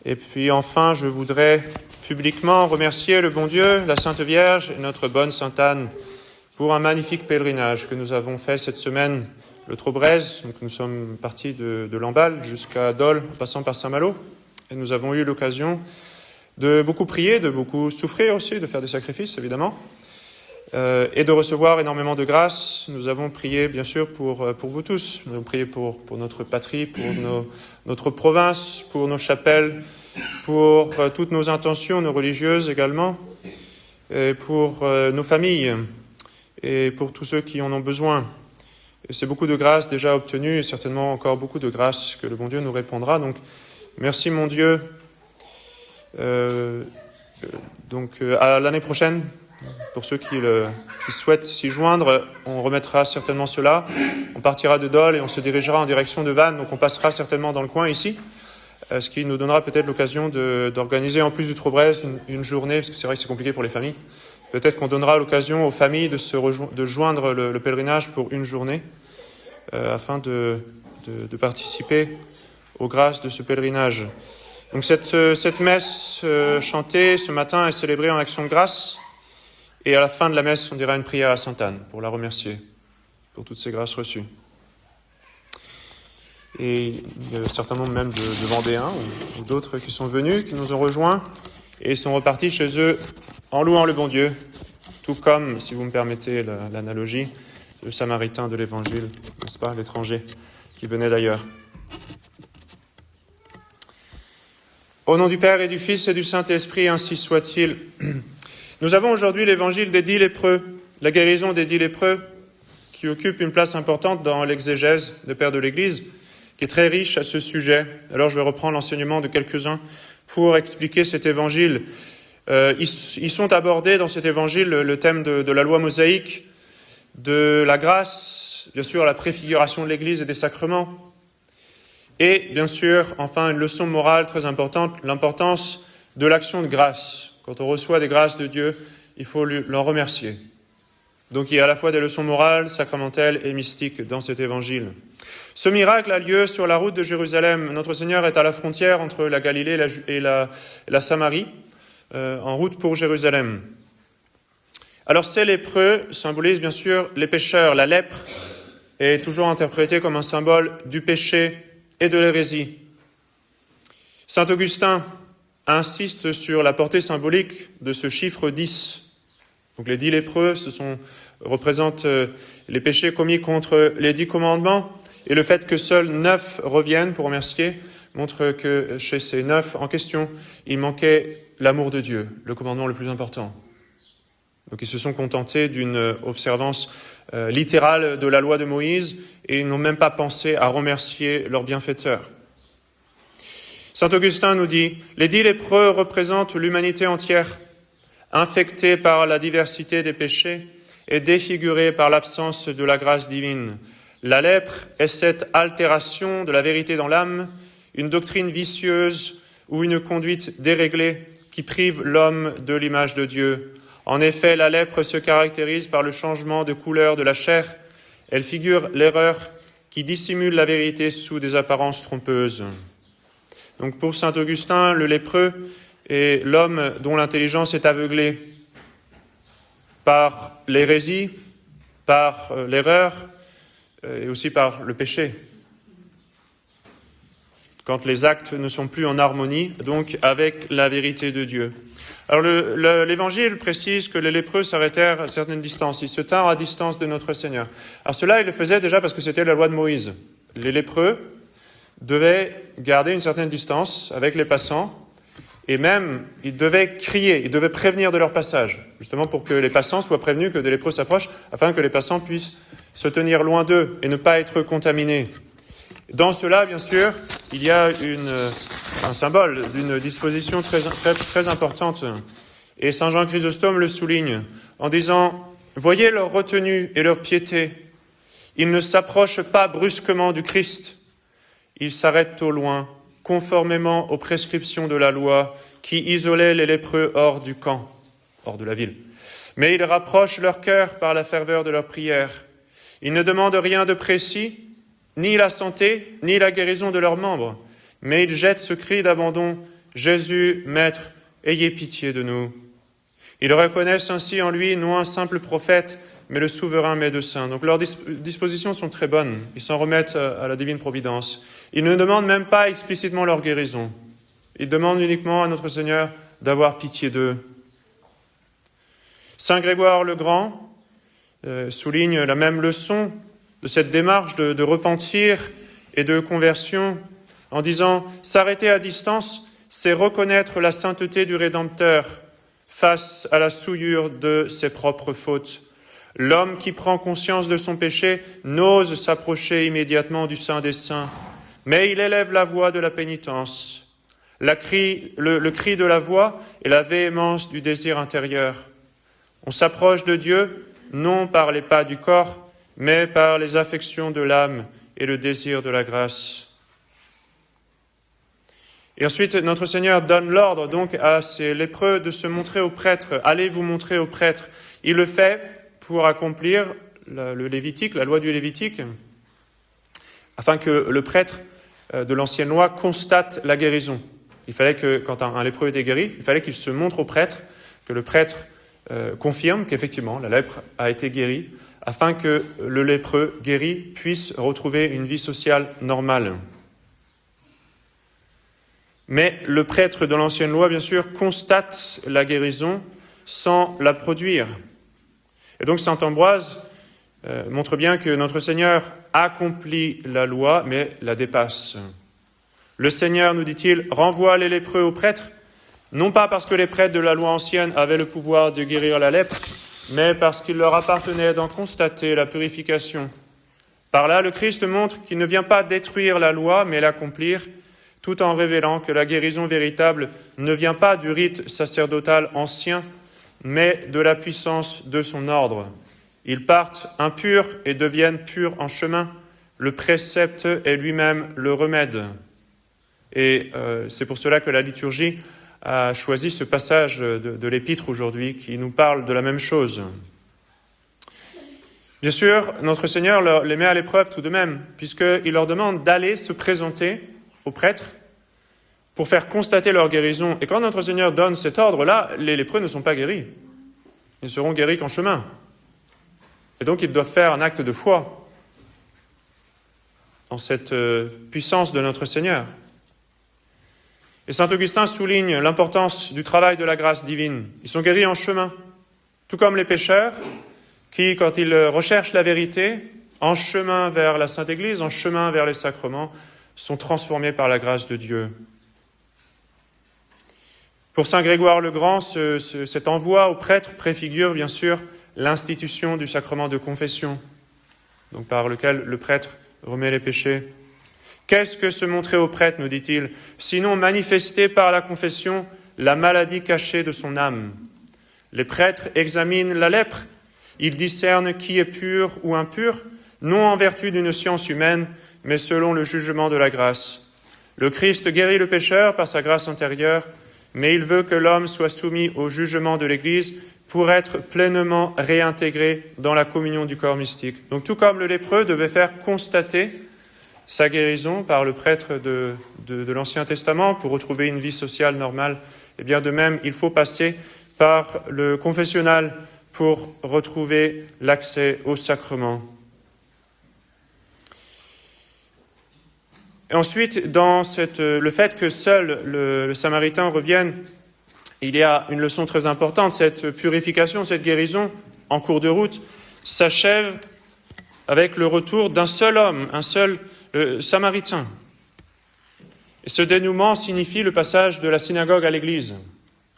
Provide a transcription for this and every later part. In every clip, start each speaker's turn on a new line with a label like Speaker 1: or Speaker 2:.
Speaker 1: Et puis enfin, je voudrais publiquement remercier le bon Dieu, la Sainte Vierge et notre bonne Sainte Anne pour un magnifique pèlerinage que nous avons fait cette semaine, le Trobrez. Donc nous sommes partis de Lamballe jusqu'à Dole, en passant par Saint-Malo. Et nous avons eu l'occasion de beaucoup prier, de beaucoup souffrir aussi, de faire des sacrifices évidemment, et de recevoir énormément de grâce. Nous avons prié bien sûr pour vous tous. Nous avons prié pour notre patrie, pour notre province, pour nos chapelles, pour toutes nos intentions, nos religieuses également, et pour nos familles et pour tous ceux qui en ont besoin. Et c'est beaucoup de grâces déjà obtenues et certainement encore beaucoup de grâces que le bon Dieu nous répondra. Donc merci mon Dieu. À l'année prochaine, pour ceux qui souhaitent s'y joindre, on remettra certainement cela. On partira de Dole et on se dirigera en direction de Vannes, donc on passera certainement dans le coin ici, ce qui nous donnera peut-être l'occasion d'organiser en plus du Trobrez une journée, parce que c'est vrai que c'est compliqué pour les familles. Peut-être qu'on donnera l'occasion aux familles de joindre le pèlerinage pour une journée, afin de participer aux grâces de ce pèlerinage. Donc cette messe chantée ce matin est célébrée en action de grâce. Et à la fin de la messe, on dira une prière à Sainte Anne pour la remercier pour toutes ces grâces reçues. Et il y a un certain nombre même de Vendéens ou d'autres qui sont venus, qui nous ont rejoints et sont repartis chez eux en louant le bon Dieu, tout comme, si vous me permettez l'analogie, le Samaritain de l'Évangile, n'est-ce pas, l'étranger qui venait d'ailleurs. Au nom du Père et du Fils et du Saint-Esprit, ainsi soit-il. Nous avons aujourd'hui l'évangile des 10 lépreux, la guérison des 10 lépreux, qui occupe une place importante dans l'exégèse des Pères de l'Église, qui est très riche à ce sujet. Alors je vais reprendre l'enseignement de quelques-uns pour expliquer cet évangile. Ils sont abordés dans cet évangile le thème de la loi mosaïque, de la grâce, bien sûr la préfiguration de l'Église et des sacrements, et bien sûr, enfin, une leçon morale très importante, l'importance de l'action de grâce. Quand on reçoit des grâces de Dieu, il faut l'en remercier. Donc il y a à la fois des leçons morales, sacramentelles et mystiques dans cet évangile. Ce miracle a lieu sur la route de Jérusalem. Notre Seigneur est à la frontière entre la Galilée et la Samarie, en route pour Jérusalem. Alors ces lépreux symbolisent bien sûr les pécheurs. La lèpre est toujours interprétée comme un symbole du péché et de l'hérésie. Saint Augustin insiste sur la portée symbolique de ce chiffre 10. Donc les 10 lépreux, représentent les péchés commis contre les 10 commandements, et le fait que seuls 9 reviennent pour remercier montre que chez ces 9 en question, il manquait l'amour de Dieu, le commandement le plus important. Donc ils se sont contentés d'une observance littérale de la loi de Moïse, et ils n'ont même pas pensé à remercier leur bienfaiteur. Saint Augustin nous dit « Les 10 lépreux représentent l'humanité entière, infectée par la diversité des péchés et défigurée par l'absence de la grâce divine. La lèpre est cette altération de la vérité dans l'âme, une doctrine vicieuse ou une conduite déréglée qui prive l'homme de l'image de Dieu. En effet, la lèpre se caractérise par le changement de couleur de la chair. Elle figure l'erreur qui dissimule la vérité sous des apparences trompeuses. » Donc pour saint Augustin, le lépreux est l'homme dont l'intelligence est aveuglée par l'hérésie, par l'erreur et aussi par le péché. Quand les actes ne sont plus en harmonie, donc avec la vérité de Dieu. Alors l'Évangile précise que les lépreux s'arrêtèrent à certaines distances. Ils se tinrent à distance de notre Seigneur. Alors cela, ils le faisaient déjà parce que c'était la loi de Moïse. Les lépreux devaient garder une certaine distance avec les passants, et même ils devaient crier, ils devaient prévenir de leur passage, justement pour que les passants soient prévenus que des lépreux s'approchent, afin que les passants puissent se tenir loin d'eux et ne pas être contaminés. Dans cela, bien sûr, il y a un symbole d'une disposition très importante, et saint Jean Chrysostome le souligne en disant « Voyez leur retenue et leur piété, ils ne s'approchent pas brusquement du Christ, ils s'arrêtent au loin, conformément aux prescriptions de la loi qui isolait les lépreux hors du camp, hors de la ville. Mais ils rapprochent leur cœur par la ferveur de leur prière. Ils ne demandent rien de précis, ni la santé, ni la guérison de leurs membres, mais ils jettent ce cri d'abandon Jésus, Maître, ayez pitié de nous. Ils reconnaissent ainsi en lui non un simple prophète, mais le souverain médecin. Donc leurs dispositions sont très bonnes. Ils s'en remettent à la divine providence. Ils ne demandent même pas explicitement leur guérison. Ils demandent uniquement à notre Seigneur d'avoir pitié d'eux. Saint Grégoire le Grand souligne la même leçon de cette démarche de repentir et de conversion en disant « S'arrêter à distance, c'est reconnaître la sainteté du Rédempteur face à la souillure de ses propres fautes. L'homme qui prend conscience de son péché n'ose s'approcher immédiatement du Saint des Saints, mais il élève la voix de la pénitence. Le cri de la voix est la véhémence du désir intérieur. On s'approche de Dieu non par les pas du corps, mais par les affections de l'âme et le désir de la grâce. » Et ensuite, notre Seigneur donne l'ordre donc à ces lépreux de se montrer au prêtre. « Allez vous montrer au prêtre. » Il le fait pour accomplir le Lévitique, la loi du Lévitique, afin que le prêtre de l'ancienne loi constate la guérison. Il fallait que, quand un lépreux était guéri, il fallait qu'il se montre au prêtre, que le prêtre confirme qu'effectivement la lèpre a été guérie, afin que le lépreux guéri puisse retrouver une vie sociale normale. Mais le prêtre de l'ancienne loi, bien sûr, constate la guérison sans la produire. Et donc saint Ambroise montre bien que notre Seigneur accomplit la loi, mais la dépasse. Le Seigneur, nous dit-il, renvoie les lépreux aux prêtres, non pas parce que les prêtres de la loi ancienne avaient le pouvoir de guérir la lèpre, mais parce qu'il leur appartenait d'en constater la purification. Par là, le Christ montre qu'il ne vient pas détruire la loi, mais l'accomplir, tout en révélant que la guérison véritable ne vient pas du rite sacerdotal ancien, mais de la puissance de son ordre. Ils partent impurs et deviennent purs en chemin. Le précepte est lui-même le remède. Et c'est pour cela que la liturgie a choisi ce passage de l'Épître aujourd'hui qui nous parle de la même chose. Bien sûr, notre Seigneur les met à l'épreuve tout de même, puisqu'il leur demande d'aller se présenter aux prêtres pour faire constater leur guérison. Et quand notre Seigneur donne cet ordre-là, les lépreux ne sont pas guéris. Ils ne seront guéris qu'en chemin. Et donc ils doivent faire un acte de foi dans cette puissance de notre Seigneur. Et saint Augustin souligne l'importance du travail de la grâce divine. Ils sont guéris en chemin, tout comme les pécheurs qui, quand ils recherchent la vérité, en chemin vers la Sainte Église, en chemin vers les sacrements, sont transformés par la grâce de Dieu. Pour saint Grégoire le Grand, cet envoi aux prêtres préfigure bien sûr l'institution du sacrement de confession, donc par lequel le prêtre remet les péchés. Qu'est-ce que se montrer au prêtre, nous dit-il, sinon manifester par la confession la maladie cachée de son âme. Les prêtres examinent la lèpre, ils discernent qui est pur ou impur, non en vertu d'une science humaine, mais selon le jugement de la grâce. Le Christ guérit le pécheur par sa grâce intérieure, mais il veut que l'homme soit soumis au jugement de l'Église pour être pleinement réintégré dans la communion du corps mystique. Donc tout comme le lépreux devait faire constater sa guérison par le prêtre de l'Ancien Testament pour retrouver une vie sociale normale, et bien de même, il faut passer par le confessionnal pour retrouver l'accès au sacrement. Et ensuite, dans le fait que seul le Samaritain revienne, il y a une leçon très importante. Cette purification, cette guérison, en cours de route, s'achève avec le retour d'un seul homme, un seul Samaritain. Et ce dénouement signifie le passage de la synagogue à l'église.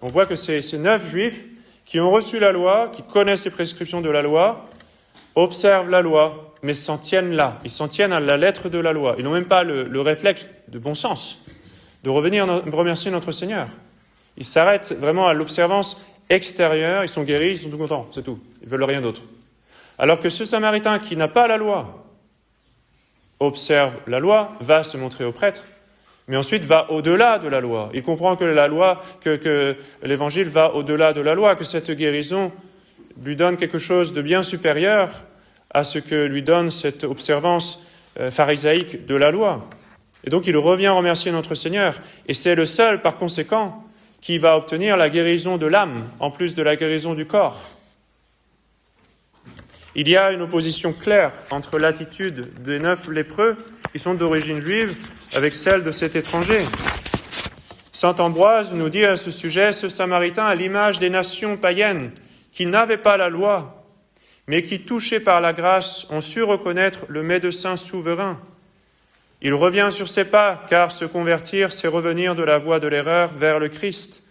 Speaker 1: On voit que ces 9 juifs qui ont reçu la loi, qui connaissent les prescriptions de la loi, observent la loi, mais s'en tiennent là. Ils s'en tiennent à la lettre de la loi. Ils n'ont même pas le réflexe de bon sens de revenir remercier notre Seigneur. Ils s'arrêtent vraiment à l'observance extérieure. Ils sont guéris, ils sont tout contents, c'est tout. Ils ne veulent rien d'autre. Alors que ce Samaritain qui n'a pas la loi observe la loi, va se montrer au prêtre, mais ensuite va au-delà de la loi. Il comprend que la loi, que l'évangile va au-delà de la loi, que cette guérison lui donne quelque chose de bien supérieur à ce que lui donne cette observance pharisaïque de la loi. Et donc il revient remercier notre Seigneur. Et c'est le seul, par conséquent, qui va obtenir la guérison de l'âme, en plus de la guérison du corps. Il y a une opposition claire entre l'attitude des 9 lépreux, qui sont d'origine juive, avec celle de cet étranger. Saint Ambroise nous dit à ce sujet, ce Samaritain à l'image des nations païennes, qui n'avaient pas la loi, mais qui, touchés par la grâce, ont su reconnaître le médecin souverain. Il revient sur ses pas, car se convertir, c'est revenir de la voie de l'erreur vers le Christ.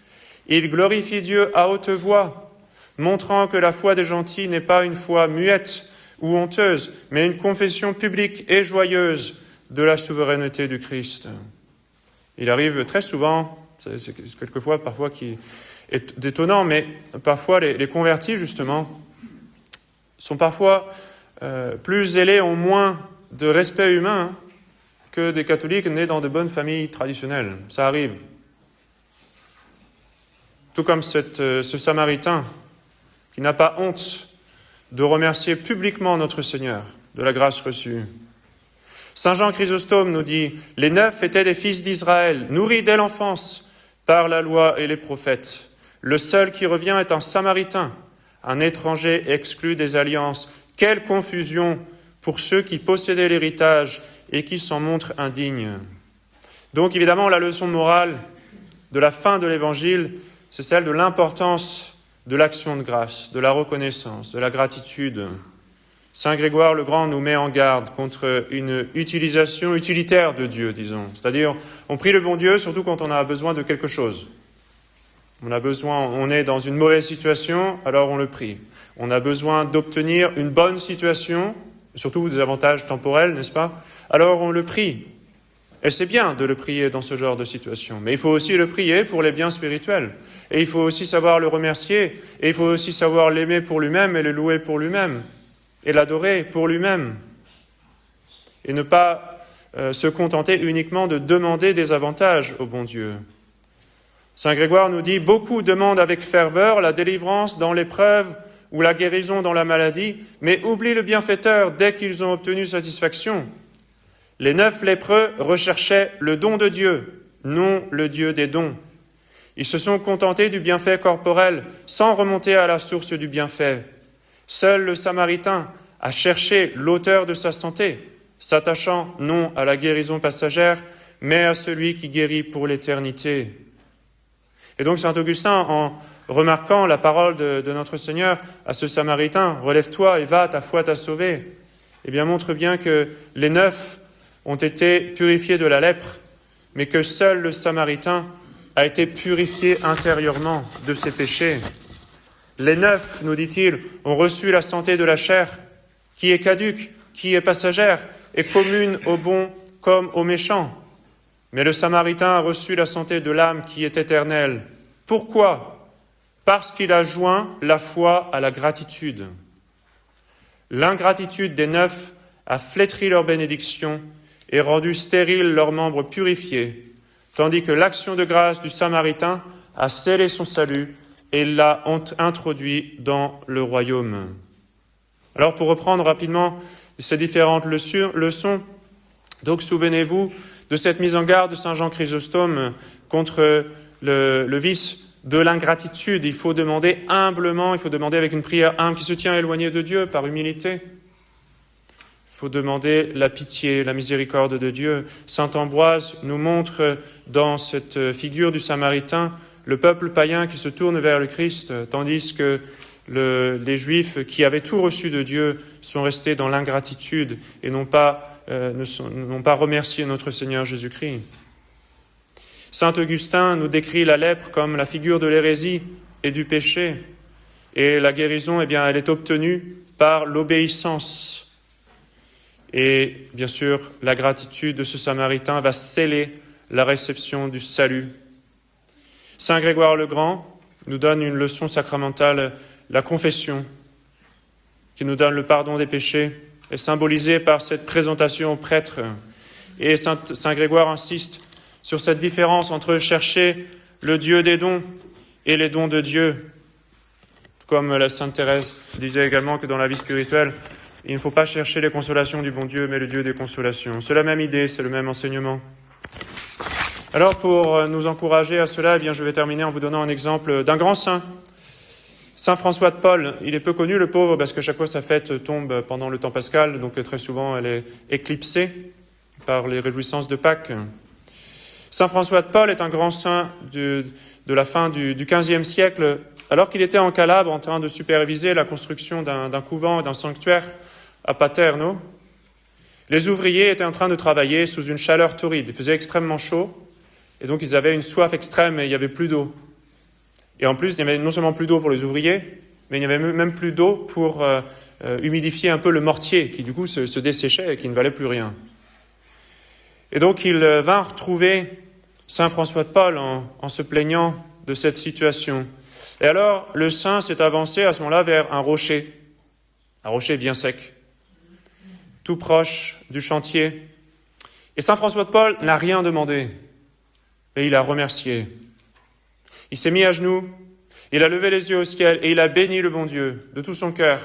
Speaker 1: Il glorifie Dieu à haute voix, montrant que la foi des gentils n'est pas une foi muette ou honteuse, mais une confession publique et joyeuse de la souveraineté du Christ. Il arrive très souvent, c'est quelquefois parfois qui est détonnant, mais parfois les convertis, justement, sont parfois plus zélés, ont moins de respect humain que des catholiques nés dans de bonnes familles traditionnelles. Ça arrive. Tout comme ce Samaritain qui n'a pas honte de remercier publiquement notre Seigneur de la grâce reçue. Saint Jean Chrysostome nous dit « Les 9 étaient des fils d'Israël, nourris dès l'enfance par la loi et les prophètes. Le seul qui revient est un Samaritain, un étranger exclu des alliances. Quelle confusion pour ceux qui possédaient l'héritage et qui s'en montrent indignes. » Donc évidemment, la leçon morale de la fin de l'Évangile, c'est celle de l'importance de l'action de grâce, de la reconnaissance, de la gratitude. Saint Grégoire le Grand nous met en garde contre une utilisation utilitaire de Dieu, disons. C'est-à-dire, on prie le bon Dieu surtout quand on a besoin de quelque chose. On est dans une mauvaise situation, alors on le prie. On a besoin d'obtenir une bonne situation, surtout des avantages temporels, n'est-ce pas? Alors on le prie. Et c'est bien de le prier dans ce genre de situation. Mais il faut aussi le prier pour les biens spirituels. Et il faut aussi savoir le remercier. Et il faut aussi savoir l'aimer pour lui-même et le louer pour lui-même. Et l'adorer pour lui-même. Et ne pas se contenter uniquement de demander des avantages au bon Dieu. Saint Grégoire nous dit « Beaucoup demandent avec ferveur la délivrance dans l'épreuve ou la guérison dans la maladie, mais oublient le bienfaiteur dès qu'ils ont obtenu satisfaction. Les 9 lépreux recherchaient le don de Dieu, non le Dieu des dons. Ils se sont contentés du bienfait corporel sans remonter à la source du bienfait. Seul le Samaritain a cherché l'auteur de sa santé, s'attachant non à la guérison passagère, mais à celui qui guérit pour l'éternité. » Et donc saint Augustin, en remarquant la parole de notre Seigneur à ce Samaritain, « Relève-toi et va, ta foi t'a sauvé », eh bien montre bien que les 9 ont été purifiés de la lèpre, mais que seul le Samaritain a été purifié intérieurement de ses péchés. Les 9, nous dit-il, ont reçu la santé de la chair, qui est caduque, qui est passagère, et commune aux bons comme aux méchants. Mais le Samaritain a reçu la santé de l'âme qui est éternelle. Pourquoi ? Parce qu'il a joint la foi à la gratitude. L'ingratitude des 9 a flétri leur bénédiction et rendu stériles leurs membres purifiés, tandis que l'action de grâce du Samaritain a scellé son salut et l'a introduit dans le royaume. Alors pour reprendre rapidement ces différentes leçons, donc souvenez-vous de cette mise en garde de Saint Jean Chrysostome contre le vice de l'ingratitude. Il faut demander humblement, il faut demander avec une prière humble qui se tient éloignée de Dieu par humilité. Il faut demander la pitié, la miséricorde de Dieu. Saint Ambroise nous montre dans cette figure du Samaritain le peuple païen qui se tourne vers le Christ, tandis que les Juifs qui avaient tout reçu de Dieu sont restés dans l'ingratitude et n'ont pas remercié notre Seigneur Jésus-Christ. Saint Augustin nous décrit la lèpre comme la figure de l'hérésie et du péché. Et la guérison, eh bien, elle est obtenue par l'obéissance. Et bien sûr, la gratitude de ce Samaritain va sceller la réception du salut. Saint Grégoire le Grand nous donne une leçon sacramentale, la confession, qui nous donne le pardon des péchés, est symbolisée par cette présentation au prêtre. Et Saint Grégoire insiste sur cette différence entre chercher le Dieu des dons et les dons de Dieu. Comme la Sainte Thérèse disait également que dans la vie spirituelle, il ne faut pas chercher les consolations du bon Dieu, mais le Dieu des consolations. C'est la même idée, c'est le même enseignement. Alors, pour nous encourager à cela, eh bien, je vais terminer en vous donnant un exemple d'un grand saint, Saint François de Paule. Il est peu connu, le pauvre, parce que chaque fois sa fête tombe pendant le temps pascal, donc très souvent elle est éclipsée par les réjouissances de Pâques. Saint François de Paule est un grand saint de la fin du XVe siècle, alors qu'il était en Calabre en train de superviser la construction d'un couvent et d'un sanctuaire à Paterno. Les ouvriers étaient en train de travailler sous une chaleur torride. Il faisait extrêmement chaud, et donc ils avaient une soif extrême et il n'y avait plus d'eau. Et en plus, il n'y avait non seulement plus d'eau pour les ouvriers, mais il n'y avait même plus d'eau pour humidifier un peu le mortier, qui du coup se desséchait et qui ne valait plus rien. Et donc ils vinrent trouver Saint François de Paule en se plaignant de cette situation. Et alors le saint s'est avancé à ce moment-là vers un rocher bien sec, tout proche du chantier. Et Saint François de Paule n'a rien demandé, et il a remercié. Il s'est mis à genoux, il a levé les yeux au ciel et il a béni le bon Dieu de tout son cœur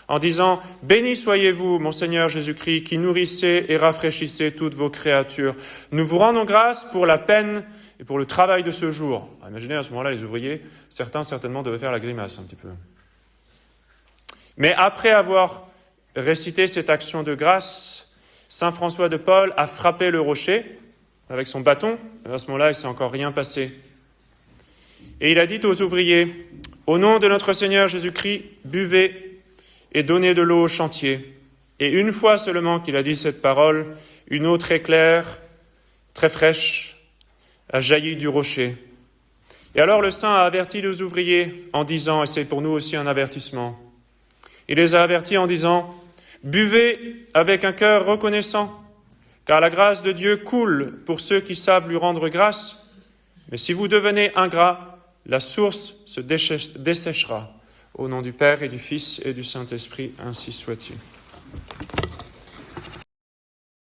Speaker 1: en disant « Béni soyez-vous, mon Seigneur Jésus-Christ, qui nourrissez et rafraîchissez toutes vos créatures. Nous vous rendons grâce pour la peine et pour le travail de ce jour. » Imaginez à ce moment-là les ouvriers, certains certainement devaient faire la grimace un petit peu. Mais après avoir récité cette action de grâce, Saint François de Paule a frappé le rocher avec son bâton. À ce moment-là, il ne s'est encore rien passé. Et il a dit aux ouvriers, « Au nom de notre Seigneur Jésus-Christ, buvez et donnez de l'eau au chantier. » Et une fois seulement qu'il a dit cette parole, une eau très claire, très fraîche, a jailli du rocher. Et alors le saint a averti les ouvriers en disant, et c'est pour nous aussi un avertissement, il les a avertis en disant, « Buvez avec un cœur reconnaissant, car la grâce de Dieu coule pour ceux qui savent lui rendre grâce. Mais si vous devenez ingrats, la source se desséchera. Au nom du Père et du Fils et du Saint-Esprit, ainsi soit-il. »